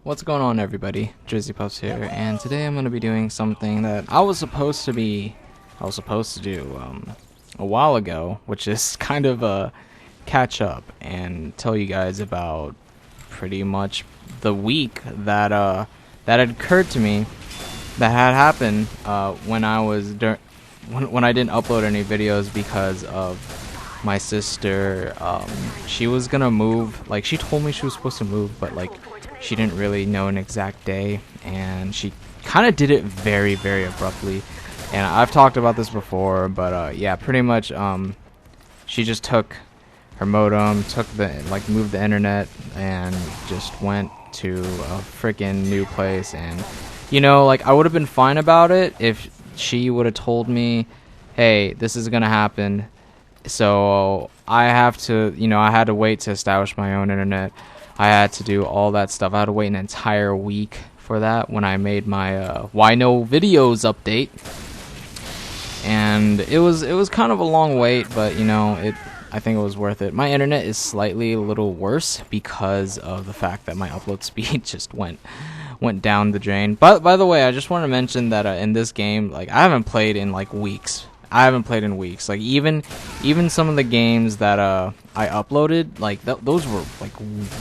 What's going on, everybody? Drizzypuffs here, and today I'm going to be doing something that I was supposed to do a while ago, which is kind of a catch up and tell you guys about pretty much the week that that had occurred to me that had happened when when I didn't upload any videos because of my sister. She was gonna move. Like, she told me she was supposed to move, but like she didn't really know an exact day, and she kind of did it very, very abruptly. And I've talked about this before, but yeah, pretty much she just took her modem, moved the internet, and just went to a freaking new place. And like, I would have been fine about it if she would have told me, hey, this is gonna happen, so I have to, I had to wait to establish my own internet. I had to do all that stuff. I had to wait an entire week for that when I made my Why No Videos update. And it was kind of a long wait, but I think it was worth it. My internet is slightly a little worse because of the fact that my upload speed just went down the drain. But by the way, I just want to mention that in this game, like, I haven't played in like weeks. Like, even some of the games that I uploaded, like those were like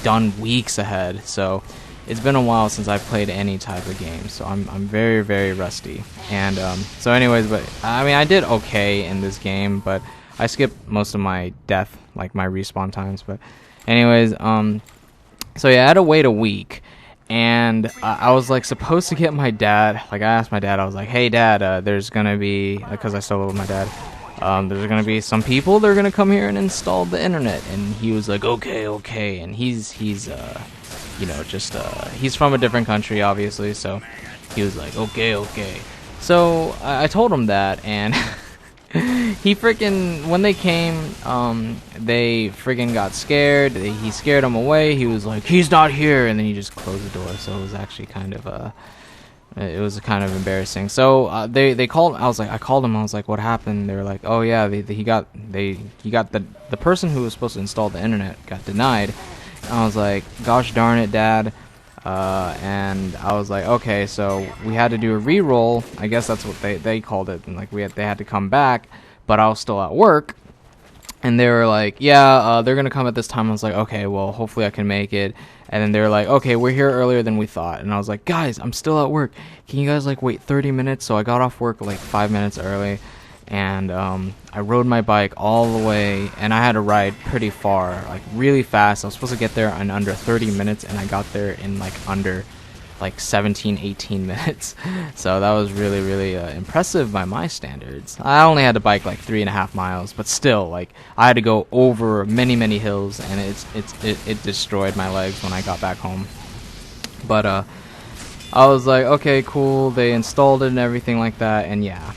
done weeks ahead. So it's been a while since I've played any type of game. So I'm very, very rusty. And so anyways, but I mean, I did okay in this game, but I skipped most of my death, like my respawn times. But anyways, so yeah, I had to wait a week. And I was like supposed to get my dad. Like, I asked my dad, I was like, hey dad, there's gonna be, because I still live with my dad, there's gonna be some people, they're gonna come here and install the internet. And he was like, okay. And he's he's from a different country, obviously, so he was like, okay. So I told him that, and he freaking, when they came, they freaking got scared. He scared them away. He was like, he's not here, and then he just closed the door. So it was actually kind of embarrassing. So they called. I called him. I was like, what happened? They were like, oh yeah, he got the person who was supposed to install the internet got denied. And I was like, gosh darn it, dad. And I was like, okay, so we had to do a re-roll. I guess that's what they called it. And like, they had to come back, but I was still at work. And they were like, yeah, they're gonna come at this time. I was like, okay, well, hopefully I can make it. And then they were like, okay, we're here earlier than we thought. And I was like, guys, I'm still at work. Can you guys like wait 30 minutes? So I got off work like 5 minutes early, and I rode my bike all the way, and I had to ride pretty far, like really fast. I was supposed to get there in under 30 minutes, and I got there in like under 17-18 minutes. So that was really, really impressive by my standards. I only had to bike like 3.5 miles, but still, like, I had to go over many hills, and it destroyed my legs when I got back home. But I was like, okay, cool, they installed it and everything like that. And yeah,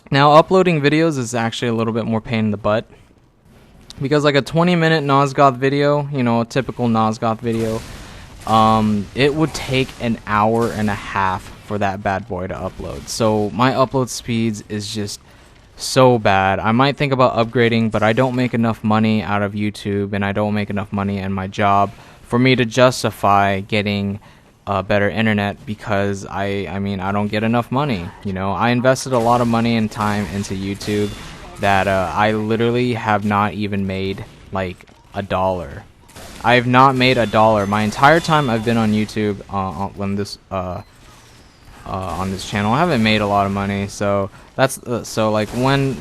now uploading videos is actually a little bit more pain in the butt, because like a 20-minute Nosgoth video, a typical Nosgoth video, it would take an hour and a half for that bad boy to upload. So my upload speeds is just so bad. I might think about upgrading, but I don't make enough money out of YouTube, and I don't make enough money in my job for me to justify getting better internet, because I mean, I don't get enough money. I invested a lot of money and time into YouTube that I literally have not even made like $1. I have not made $1 my entire time I've been on YouTube. On this channel, I haven't made a lot of money. So that's so like when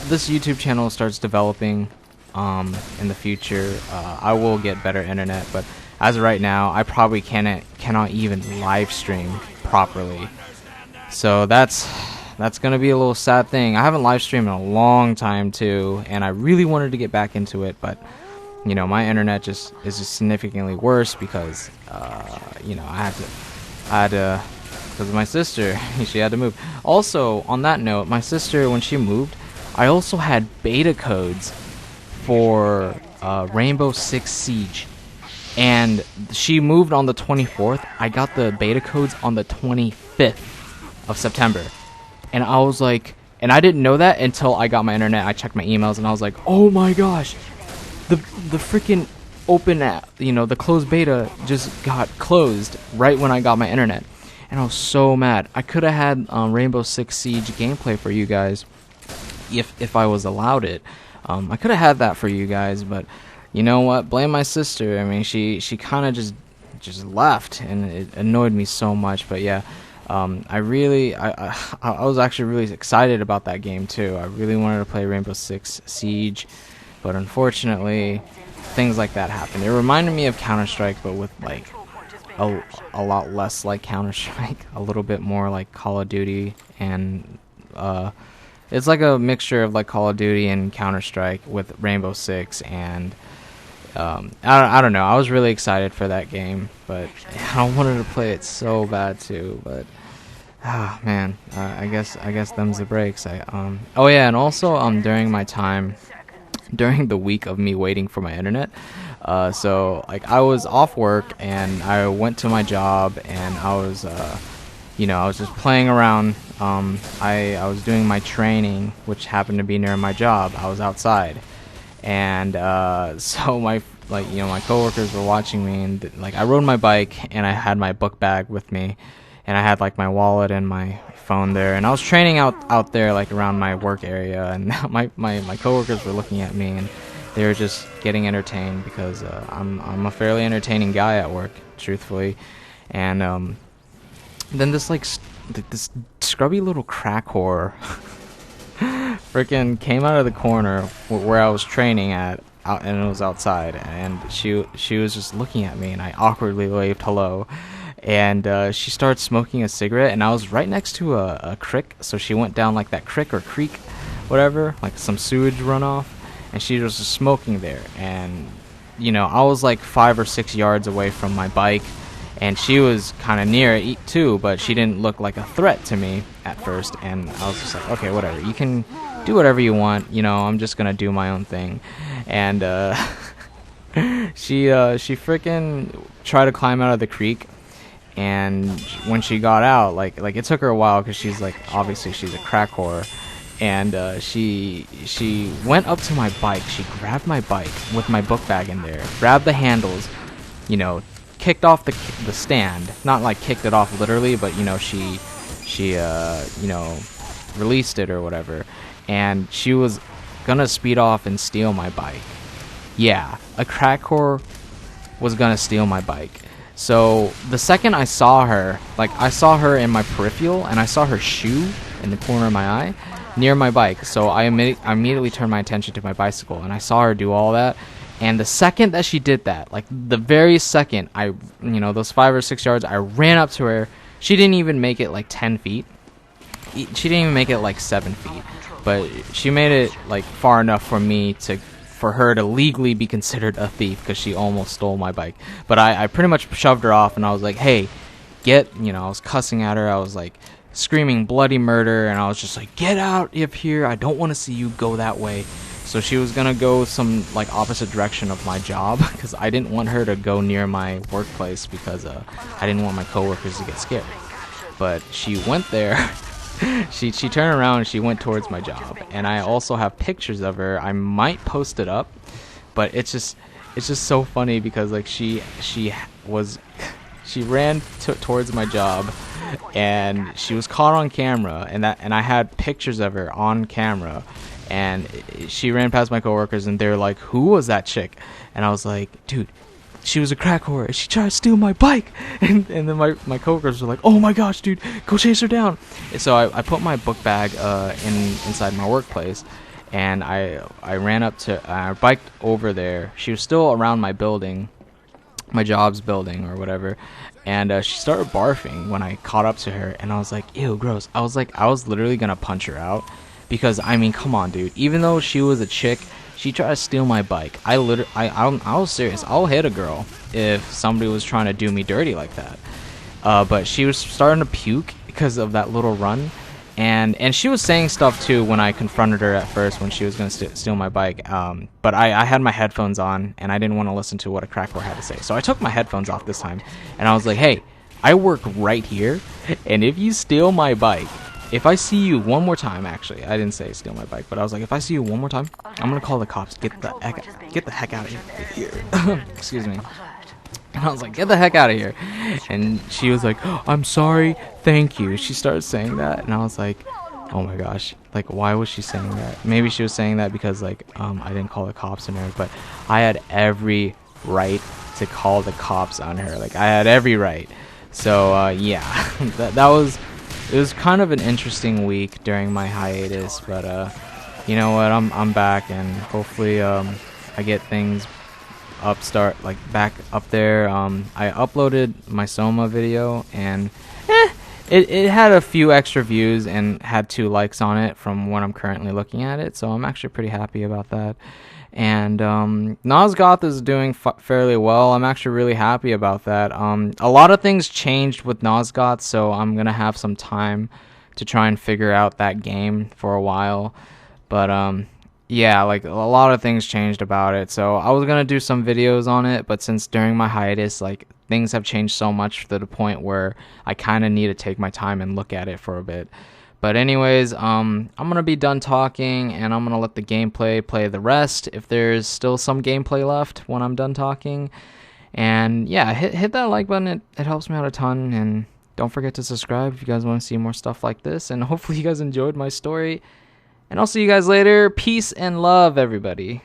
this YouTube channel starts developing in the future, I will get better internet. But as of right now, I probably cannot even live stream properly. So that's gonna be a little sad thing. I haven't live streamed in a long time too, and I really wanted to get back into it, but my internet is just significantly worse because I had to because of my sister. She had to move. Also, on that note, my sister, when she moved, I also had beta codes for Rainbow Six Siege. And she moved on the 24th. I got the beta codes on the 25th of September. And I was like, and I didn't know that until I got my internet. I checked my emails, and I was like, oh my gosh, the freaking open at, the closed beta just got closed right when I got my internet, and I was so mad. I could have had Rainbow Six Siege gameplay for you guys if I was allowed it. I could have had that for you guys, but you know what? Blame my sister. I mean, she kind of just left, and it annoyed me so much. But yeah, I was actually really excited about that game too. I really wanted to play Rainbow Six Siege, but unfortunately, things like that happened. It reminded me of Counter-Strike, but with like a lot less like Counter-Strike, a little bit more like Call of Duty, and it's like a mixture of like Call of Duty and Counter-Strike with Rainbow Six, and I don't know. I was really excited for that game, but I wanted to play it so bad too. But man, I guess them's the breaks. Oh yeah, and also during my time, during the week of me waiting for my internet, so like I was off work and I went to my job, and I was I was just playing around. I was doing my training, which happened to be near my job. I was outside, and so my coworkers were watching me, and like I rode my bike, and I had my book bag with me, and I had like my wallet and my phone there, and I was training out there like around my work area, and my coworkers were looking at me, and they were just getting entertained because I'm a fairly entertaining guy at work, truthfully, and then this this scrubby little crack whore freaking came out of the corner where I was training at, and it was outside, and she was just looking at me, and I awkwardly waved hello, and she started smoking a cigarette, and I was right next to a creek, so she went down like that creek or creek, whatever, like some sewage runoff, and she was just smoking there, and I was like 5 or 6 yards away from my bike, and she was kind of near it too, but she didn't look like a threat to me at first, and I was just like, okay, whatever, you can do whatever you want, I'm just gonna do my own thing. And she freaking tried to climb out of the creek, and when she got out, like it took her a while, because she's like, obviously she's a crack whore, and she went up to my bike, she grabbed my bike with my book bag in there, grabbed the handles, kicked off the stand, not like kicked it off literally, but she released it or whatever, and she was gonna speed off and steal my bike. Yeah, a crack whore was gonna steal my bike. So the second I saw her, like I saw her in my peripheral, and I saw her shoe in the corner of my eye near my bike, so I immediately turned my attention to my bicycle, and I saw her do all that. And the second that she did that, like the very second those 5 or 6 yards, I ran up to her. She didn't even make it like 10 feet. She didn't even make it like 7 feet. But she made it like far enough for her to legally be considered a thief, because she almost stole my bike. But I pretty much shoved her off, and I was like, hey, I was cussing at her. I was like screaming bloody murder, and I was just like, get out of here. I don't want to see you go that way. So she was gonna go some like opposite direction of my job, because I didn't want her to go near my workplace, because I didn't want my coworkers to get scared. But she went there. she turned around and she went towards my job, and I also have pictures of her. I might post it up, but it's just so funny, because like she ran towards my job, and she was caught on camera, and I had pictures of her on camera. And she ran past my coworkers, and they were like, who was that chick? And I was like, dude, she was a crack whore. She tried to steal my bike. And then my coworkers were like, oh my gosh, dude, go chase her down. And so I put my book bag inside my workplace, and I ran up to, I biked over there. She was still around my building, my job's building or whatever. And she started barfing when I caught up to her, and I was like, ew, gross. I was literally going to punch her out. Because, I mean, come on, dude. Even though she was a chick, she tried to steal my bike. I was serious. I'll hit a girl if somebody was trying to do me dirty like that. But she was starting to puke because of that little run. And she was saying stuff, too, when I confronted her at first when she was going to steal my bike. But I had my headphones on, and I didn't want to listen to what a crack whore had to say. So I took my headphones off this time, and I was like, hey, I work right here, and if you steal my bike, if I see you one more time, actually, I didn't say steal my bike, but I was like, if I see you one more time, I'm gonna call the cops. Get the heck out of here. Excuse me. And I was like, get the heck out of here. And she was like, oh, I'm sorry, thank you. She started saying that, and I was like, oh my gosh, like, why was she saying that? Maybe she was saying that because, like, I didn't call the cops on her, but I had every right to call the cops on her. Like, I had every right. So, yeah, it was kind of an interesting week during my hiatus, but, you know what, I'm back, and hopefully, I get things back up there. I uploaded my Soma video, and it had a few extra views and had 2 likes on it from when I'm currently looking at it, so I'm actually pretty happy about that. And Nosgoth is doing fairly well. I'm actually really happy about that. A lot of things changed with Nosgoth, so I'm gonna have some time to try and figure out that game for a while. But yeah, like, a lot of things changed about it, so I was gonna do some videos on it, but since during my hiatus, like, things have changed so much to the point where I kind of need to take my time and look at it for a bit. But anyways, I'm gonna be done talking, and I'm gonna let the gameplay play the rest, if there's still some gameplay left when I'm done talking. And yeah, hit that like button, it helps me out a ton, and don't forget to subscribe if you guys want to see more stuff like this, and hopefully you guys enjoyed my story. And I'll see you guys later. Peace and love, everybody.